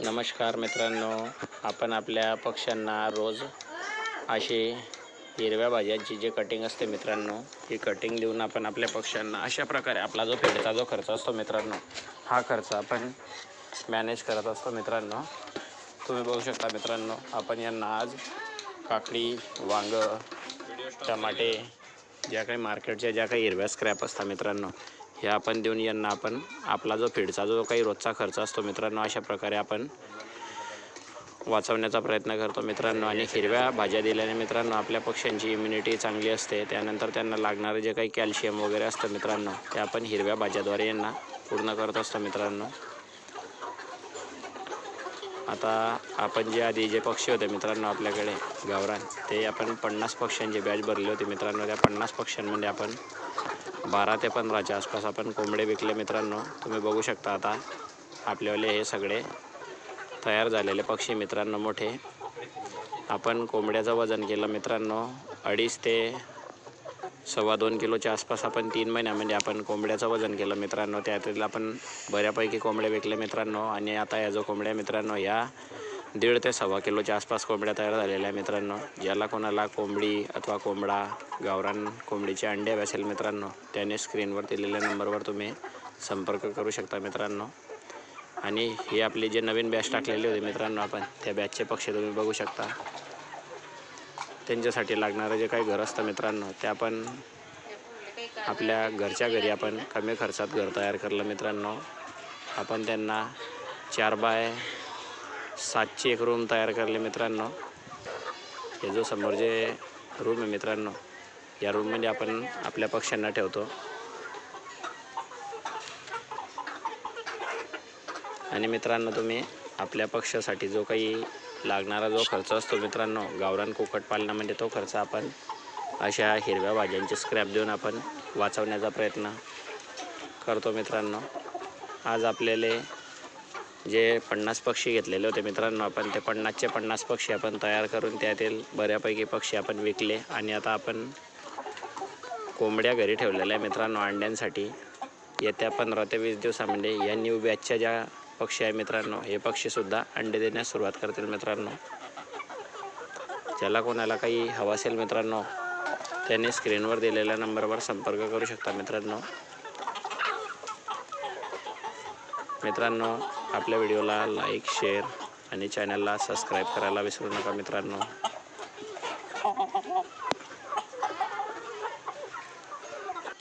नमस्कार मित्रांनो, आपण आपल्या पक्ष्यांना रोज अशी हिरव्या भाज्यांची जे कटिंग असते मित्रांनो, ही कटिंग देऊन आपण आपल्या पक्ष्यांना अशा प्रकारे आपला जो फेडचा जो खर्च असतो मित्रांनो, हा खर्च आपण मॅनेज करत असतो मित्रांनो. तुम्ही बघू शकता मित्रांनो, आपण यांना आज काकडी, वांग, टमाटे, ज्या काही मार्केटच्या ज्या काही हिरव्या स्क्रॅप असतात मित्रांनो, हे आपण देऊन यांना आपण आपला जो फेडचा जो काही रोजचा खर्च असतो मित्रांनो, अशा प्रकारे आपण वाचवण्याचा प्रयत्न करतो मित्रांनो. आणि हिरव्या भाज्या दिल्याने मित्रांनो आपल्या पक्ष्यांची इम्युनिटी चांगली असते. त्यानंतर त्यांना लागणारे जे काही कॅल्शियम वगैरे असतं मित्रांनो, ते आपण हिरव्या भाज्याद्वारे यांना पूर्ण करत असतो मित्रांनो. आता आपण जे आधी जे पक्षी होते मित्रांनो आपल्याकडे गावरान, ते आपण 50 पक्ष्यांची बॅच भरली होती मित्रांनो. त्या 50 पक्ष्यांमध्ये आपण 12 ते 15च्या आसपास आपण कोंबडे विकले मित्रांनो. तुम्ही बघू शकता आता आपल्यावाले हे सगळे तयार झालेले पक्षी मित्रांनो मोठे. आपण कोंबड्याचं वजन केलं मित्रांनो 2.5 ते 2.25 किलोच्या आसपास. आपण 3 महिन्यामध्ये आपण कोंबड्याचं वजन केलं मित्रांनो. त्यातील आपण बऱ्यापैकी कोंबडे विकले मित्रांनो. आणि आता या जो कोंबड्या मित्रांनो, या 1.5 ते 1.25 किलोच्या आसपास कोंबड्या तयार झालेल्या आहे मित्रांनो. ज्याला कोणाला कोंबडी अथवा कोंबडा गावरान कोंबडीचे अंडे हवे असेल मित्रांनो, त्याने स्क्रीनवर दिलेल्या नंबरवर तुम्ही संपर्क करू शकता मित्रांनो. आणि ही आपली जे नवीन बॅच टाकलेली होती मित्रांनो आपण, त्या बॅचचे पक्षी तुम्ही बघू शकता. त्यांच्यासाठी लागणारं जे काही घर असतं मित्रांनो, ते आपण आपल्या घरच्या घरी आपण कमी खर्चात घर तयार केलं मित्रांनो. आपण त्यांना 4 बाय 7ची एक रूम तयार करले मित्रांनो. हे जो समोर जे रूम आहे मित्रांनो, या रूममध्ये आपण आपल्या पक्ष्यांना ठेवतो. आणि मित्रांनो तुम्ही आपल्या पक्षासाठी जो काही लागणारा जो खर्च असतो मित्रांनो गावरान कुक्कुट पालनामध्ये, तो खर्च आपण अशा हिरव्या भाज्यांचे स्क्रॅप देऊन आपण वाचवण्याचा प्रयत्न करतो मित्रांनो. आज आपल्याला जे 50 पक्षी घेतलेले होते मित्रांनो आपण, ते 50चे 50 पक्षी आपण तयार करून त्यातील बऱ्यापैकी पक्षी आपण विकले. आणि आता आपण कोंबड्या घरी ठेवलेल्या आहे मित्रांनो अंड्यांसाठी. येत्या 15 ते 20 दिवसामध्ये या न्यू बॅचच्या ज्या पक्षी आहे मित्रांनो, हे पक्षीसुद्धा अंडे देण्यास सुरुवात करतील मित्रांनो. ज्याला कोणाला काही हवं असेल मित्रांनो, त्याने स्क्रीनवर दिलेल्या नंबरवर संपर्क करू शकता मित्रांनो. मित्रांनो आपल्या व्हिडिओला लाईक, शेअर आणि चॅनलला सबस्क्राईब करायला विसरू नका मित्रांनो.